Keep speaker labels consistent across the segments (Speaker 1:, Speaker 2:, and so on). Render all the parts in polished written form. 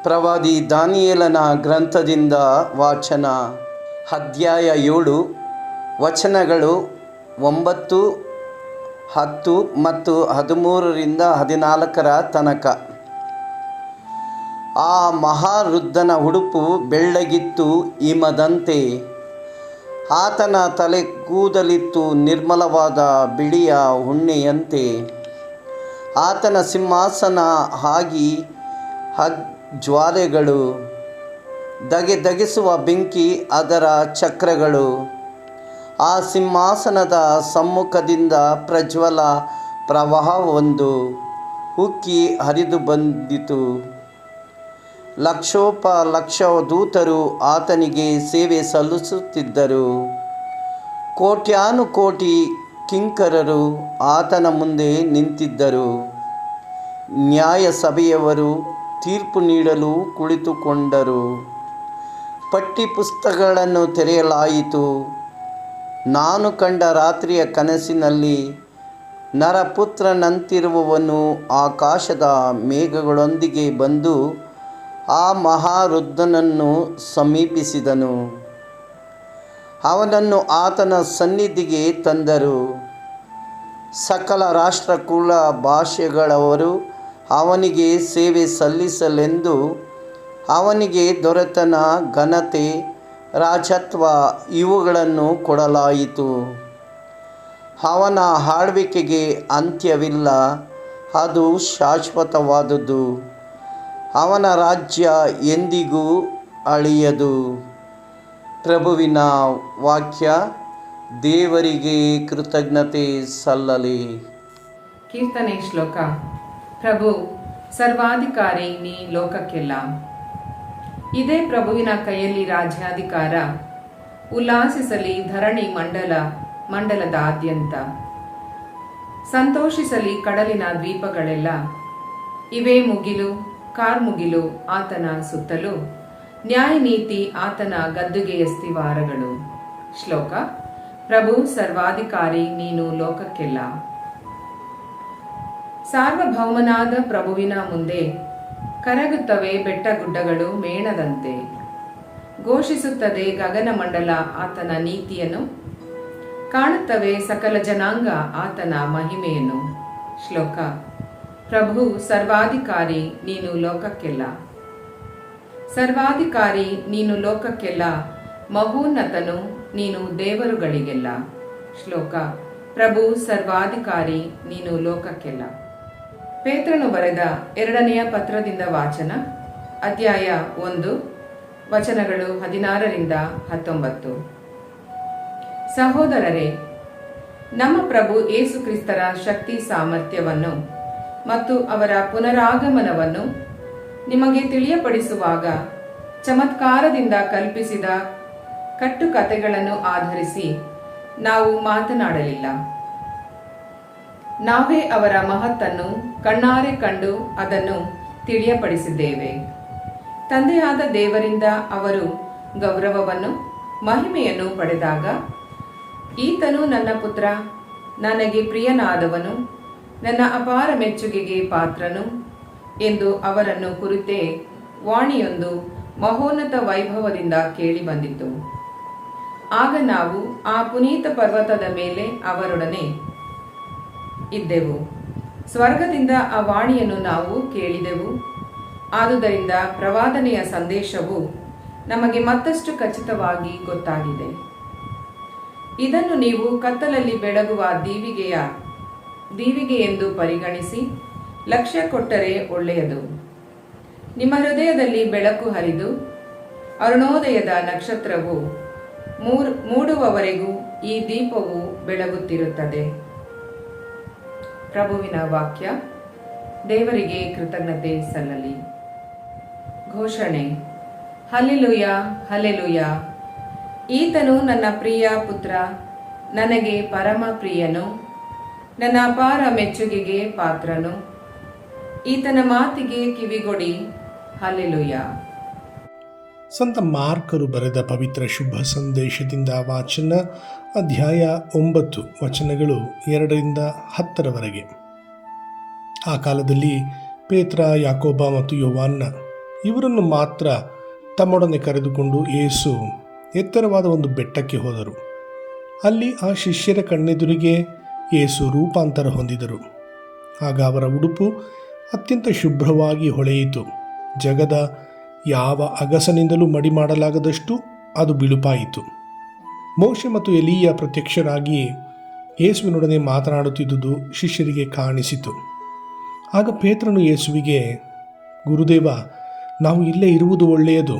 Speaker 1: ಪ್ರವಾದಿ ದಾನಿಯೇಲನ ಗ್ರಂಥದಿಂದ ವಾಚನ. ಅಧ್ಯಾಯ 7, ವಚನಗಳು 9, 10 ಮತ್ತು 13ರಿಂದ 14 ತನಕ. ಆ ಮಹಾವೃದ್ಧನ ಉಡುಪು ಬೆಳ್ಳಗಿತ್ತು ಹಿಮದಂತೆ, ಆತನ ತಲೆ ಕೂದಲಿತ್ತು ನಿರ್ಮಲವಾದ ಬಿಳಿಯ ಉಣ್ಣೆಯಂತೆ. ಆತನ ಸಿಂಹಾಸನ ಆಗಿ ಜ್ವಾಲೆಗಳು, ಧಗೆಧಗಿಸುವ ಬೆಂಕಿ ಅದರ ಚಕ್ರಗಳು. ಆ ಸಿಂಹಾಸನದ ಸಮ್ಮುಖದಿಂದ ಪ್ರಜ್ವಲ ಪ್ರವಾಹವೊಂದು ಉಕ್ಕಿ ಹರಿದು ಬಂದಿತು. ಲಕ್ಷೋಪಲಕ್ಷ ದೂತರು ಆತನಿಗೆ ಸೇವೆ ಸಲ್ಲಿಸುತ್ತಿದ್ದರು. ಕೋಟ್ಯಾನುಕೋಟಿ ಕಿಂಕರರು ಆತನ ಮುಂದೆ ನಿಂತಿದ್ದರು. ನ್ಯಾಯ ಸಭೆಯವರು ತೀರ್ಪು ನೀಡಲು ಕುಳಿತುಕೊಂಡರು. ಪಟ್ಟಿ ಪುಸ್ತಕಗಳನ್ನು ತೆರೆಯಲಾಯಿತು. ನಾನು ಕಂಡ ರಾತ್ರಿಯ ಕನಸಿನಲ್ಲಿ ನರಪುತ್ರನಂತಿರುವವನು ಆಕಾಶದ ಮೇಘಗಳೊಂದಿಗೆ ಬಂದು ಆ ಮಹಾವೃದ್ಧನನ್ನು ಸಮೀಪಿಸಿದನು. ಅವನನ್ನು ಆತನ ಸನ್ನಿಧಿಗೆ ತಂದರು. ಸಕಲ ರಾಷ್ಟ್ರ ಕುಲ ಭಾಷೆಗಳವರು ಅವನಿಗೆ ಸೇವೆ ಸಲ್ಲಿಸಲೆಂದು ಅವನಿಗೆ ದೊರೆತನ, ಘನತೆ, ರಾಜತ್ವ ಇವುಗಳನ್ನು ಕೊಡಲಾಯಿತು. ಅವನ ಆಳ್ವಿಕೆಗೆ ಅಂತ್ಯವಿಲ್ಲ, ಅದು ಶಾಶ್ವತವಾದುದು. ಅವನ ರಾಜ್ಯ ಎಂದಿಗೂ ಅಳಿಯದು. ಪ್ರಭುವಿನ ವಾಕ್ಯ. ದೇವರಿಗೆ ಕೃತಜ್ಞತೆ ಸಲ್ಲಲಿ.
Speaker 2: ಕೀರ್ತನೆ ಶ್ಲೋಕ. ಪ್ರಭು ಸರ್ವಾಧಿಕಾರಿ ನೀ ಲೋಕಕ್ಕೆಲ್ಲ. ಇದೇ ಪ್ರಭುವಿನ ಕೈಯಲ್ಲಿ ರಾಜ್ಯಾಧಿಕಾರ. ಉಲ್ಲಾಸಿಸಲಿ ಧರಣಿ ಮಂಡಲದಾದ್ಯಂತ. ಸಂತೋಷಿಸಲಿ ಕಡಲಿನ ದ್ವೀಪಗಳೆಲ್ಲ. ಇವೇ ಮುಗಿಲು ಕಾರ್ಮುಗಿಲು ಆತನ ಸುತ್ತಲೂ. ನ್ಯಾಯ ನೀತಿ ಆತನ ಗದ್ದುಗೆಯ ಸ್ಥಿವಾರಗಳು. ಶ್ಲೋಕ. ಪ್ರಭು ಸರ್ವಾಧಿಕಾರಿ ನೀನು ಲೋಕಕ್ಕೆಲ್ಲ. ಸಾರ್ವಭೌಮನಾದ ಪ್ರಭುವಿನ ಮುಂದೆ ಕರಗುತ್ತವೆ ಬೆಟ್ಟಗುಡ್ಡಗಳು ಮೇಣದಂತೆ. ಘೋಷಿಸುತ್ತದೆ ಗಗನಮಂಡಲ ಆತನ ನೀತಿಯನ್ನು. ಕಾಣುತ್ತವೆ ಸಕಲ ಜನಾಂಗ ಆತನ ಮಹಿಮೆಯನ್ನು. ಶ್ಲೋಕ. ಪ್ರಭು ಸರ್ವಾಧಿಕಾರಿ ನೀನು ಲೋಕಕ್ಕೆಲ್ಲ. ಸರ್ವಾಧಿಕಾರಿ ನೀನು ಲೋಕಕ್ಕೆಲ್ಲ, ಮಹೋನ್ನತನು ನೀನು ದೇವರುಗಳಿಗೆಲ್ಲ. ಶ್ಲೋಕ. ಪ್ರಭು ಸರ್ವಾಧಿಕಾರಿ ನೀನು ಲೋಕಕ್ಕೆಲ್ಲ. ಪೇತ್ರನು ಬರೆದ 2ನೆಯ ಪತ್ರದಿಂದ ವಾಚನ. ಅಧ್ಯಾಯ 1, ವಚನಗಳು 16ರಿಂದ 19. ಸಹೋದರರೇ, ನಮ್ಮ ಪ್ರಭು ಯೇಸು ಕ್ರಿಸ್ತರ ಶಕ್ತಿ ಸಾಮರ್ಥ್ಯವನ್ನು ಮತ್ತು ಅವರ ಪುನರಾಗಮನವನ್ನು ನಿಮಗೆ ತಿಳಿಯಪಡಿಸುವಾಗ ಚಮತ್ಕಾರದಿಂದ ಕಲ್ಪಿಸಿದ ಕಟ್ಟುಕತೆಗಳನ್ನು ಆಧರಿಸಿ ನಾವು ಮಾತನಾಡಲಿಲ್ಲ. ನಾವೇ ಅವರ ಮಹತ್ತನ್ನು ಕಣ್ಣಾರೆ ಕಂಡು ಅದನ್ನು ತಿಳಿಯಪಡಿಸಿದ್ದೇವೆ. ತಂದೆಯಾದ ದೇವರಿಂದ ಅವರು ಗೌರವವನ್ನು ಮಹಿಮೆಯನ್ನು ಪಡೆದಾಗ, ಈತನು ನನ್ನ ಪುತ್ರ, ನನಗೆ ಪ್ರಿಯನಾದವನು, ನನ್ನ ಅಪಾರ ಮೆಚ್ಚುಗೆಗೆ ಪಾತ್ರನು ಎಂದು ಅವರನ್ನು ಕುರಿತೇ ವಾಣಿಯೊಂದು ಮಹೋನ್ನತ ವೈಭವದಿಂದ ಕೇಳಿ ಬಂದಿತು. ಆಗ ನಾವು ಆ ಪುನೀತ ಪರ್ವತದ ಮೇಲೆ ಅವರೊಡನೆ ಇದ್ದೆವು. ಸ್ವರ್ಗದಿಂದ ಆ ವಾಣಿಯನ್ನು ನಾವು ಕೇಳಿದೆವು. ಆದುದರಿಂದ ಪ್ರವಾದನೆಯ ಸಂದೇಶವು ನಮಗೆ ಮತ್ತಷ್ಟು ಖಚಿತವಾಗಿ ಗೊತ್ತಾಗಿದೆ. ಇದನ್ನು ನೀವು ಕತ್ತಲಲ್ಲಿ ಬೆಳಗುವ ದೀವಿಗೆ ಎಂದು ಪರಿಗಣಿಸಿ ಲಕ್ಷ್ಯ ಕೊಟ್ಟರೆ ಒಳ್ಳೆಯದು. ನಿಮ್ಮ ಹೃದಯದಲ್ಲಿ ಬೆಳಕು ಹರಿದು ಅರುಣೋದಯದ ನಕ್ಷತ್ರವು ಮೂಡುವವರೆಗೂ ಈ ದೀಪವು ಬೆಳಗುತ್ತಿರುತ್ತದೆ. ಪ್ರಭುವಿನ ವಾಕ್ಯ. ದೇವರಿಗೆ ಕೃತಜ್ಞತೆ ಸಲ್ಲಲಿ. ಘೋಷಣೆ. Hallelujah, hallelujah. ಈತನು ನನ್ನ ಪ್ರಿಯ ಪುತ್ರ, ನನಗೆ ಪರಮ ಪ್ರಿಯನು, ನನ್ನ ಅಪಾರ ಮೆಚ್ಚುಗೆಗೆ ಪಾತ್ರನು. ಈತನ ಮಾತಿಗೆ ಕಿವಿಗೊಡಿ. ಹಲ್ಲೆಲೂಯಾ.
Speaker 3: ಸಂತ ಮಾರ್ಕರು ಬರೆದ ಪವಿತ್ರ ಶುಭ ಸಂದೇಶದಿಂದ ವಾಚನ. ಅಧ್ಯಾಯ 9, ವಚನಗಳು 2ರಿಂದ 10ರವರೆಗೆ. ಆ ಕಾಲದಲ್ಲಿ ಪೇತ್ರ, ಯಾಕೋಬ ಮತ್ತು ಯೋವಾನ್ನ ಇವರನ್ನು ಮಾತ್ರ ತಮ್ಮೊಡನೆ ಕರೆದುಕೊಂಡು ಯೇಸು ಎತ್ತರವಾದ ಒಂದು ಬೆಟ್ಟಕ್ಕೆ ಹೋದರು. ಅಲ್ಲಿ ಆ ಶಿಷ್ಯರ ಕಣ್ಣೆದುರಿಗೆ ಯೇಸು ರೂಪಾಂತರ ಹೊಂದಿದರು. ಆಗ ಅವರ ಉಡುಪು ಅತ್ಯಂತ ಶುಭ್ರವಾಗಿ ಹೊಳೆಯಿತು. ಜಗದ ಯಾವ ಅಗಸನಿಂದಲೂ ಮಡಿ ಮಾಡಲಾಗದಷ್ಟು ಅದು ಬಿಳುಪಾಯಿತು. ಮೋಶೆ ಮತ್ತು ಎಲೀಯ ಪ್ರತ್ಯಕ್ಷರಾಗಿ ಯೇಸುವಿನೊಡನೆ ಮಾತನಾಡುತ್ತಿದ್ದುದು ಶಿಷ್ಯರಿಗೆ ಕಾಣಿಸಿತು. ಆಗ ಪೇತ್ರನು ಯೇಸುವಿಗೆ, ಗುರುದೇವ, ನಾವು ಇಲ್ಲೇ ಇರುವುದು ಒಳ್ಳೆಯದು.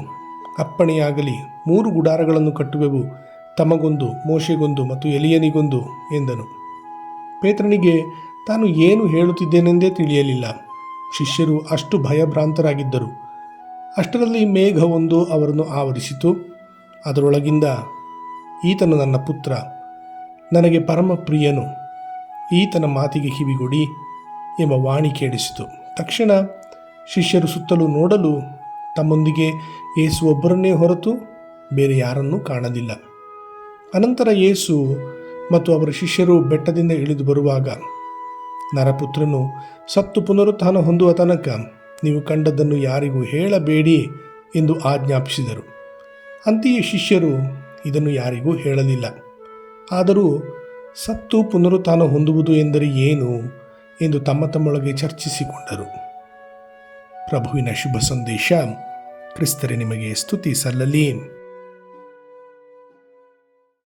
Speaker 3: ಅಪ್ಪಣೆಯಾಗಲಿ, 3 ಗುಡಾರಗಳನ್ನು ಕಟ್ಟುವೆವು, ತಮಗೊಂದು, ಮೋಶೆಗೊಂದು ಮತ್ತು ಎಲೀಯನಿಗೊಂದು ಎಂದನು. ಪೇತ್ರನಿಗೆ ತಾನು ಏನು ಹೇಳುತ್ತಿದ್ದೇನೆಂದೇ ತಿಳಿಯಲಿಲ್ಲ. ಶಿಷ್ಯರು ಅಷ್ಟು ಭಯಭ್ರಾಂತರಾಗಿದ್ದರು. ಅಷ್ಟರಲ್ಲಿ ಮೇಘವೊಂದು ಅವರನ್ನು ಆವರಿಸಿತು. ಅದರೊಳಗಿಂದ, ಈತನು ನನ್ನ ಪುತ್ರ, ನನಗೆ ಪರಮ ಪ್ರಿಯನು, ಈತನ ಮಾತಿಗೆ ಕಿವಿಗೊಡಿ ಎಂಬ ವಾಣಿ ಕೇಳಿಸಿತು. ತಕ್ಷಣ ಶಿಷ್ಯರು ಸುತ್ತಲೂ ನೋಡಲು ತಮ್ಮೊಂದಿಗೆ ಯೇಸು ಒಬ್ಬರನ್ನೇ ಹೊರತು ಬೇರೆ ಯಾರನ್ನೂ ಕಾಣಲಿಲ್ಲ. ಅನಂತರ ಯೇಸು ಮತ್ತು ಅವರ ಶಿಷ್ಯರು ಬೆಟ್ಟದಿಂದ ಇಳಿದು ಬರುವಾಗ, ನರಪುತ್ರನು ಸತ್ತು ಪುನರುತ್ಥಾನ ಹೊಂದುವ ತನಕ ನೀವು ಕಂಡದ್ದನ್ನು ಯಾರಿಗೂ ಹೇಳಬೇಡಿ ಎಂದು ಆಜ್ಞಾಪಿಸಿದರು. ಅಂತೆಯೇ ಶಿಷ್ಯರು ಇದನ್ನು ಯಾರಿಗೂ ಹೇಳಲಿಲ್ಲ. ಆದರೂ ಸತ್ತು ಪುನರುತ್ಥಾನ ಹೊಂದುವುದು ಎಂದರೆ ಏನು ಎಂದು ತಮ್ಮೊಳಗೆ ಚರ್ಚಿಸಿಕೊಂಡರು. ಪ್ರಭುವಿನ ಶುಭ ಸಂದೇಶ. ಕ್ರಿಸ್ತರೇ ನಿಮಗೆ ಸ್ತುತಿ ಸಲ್ಲಲಿ.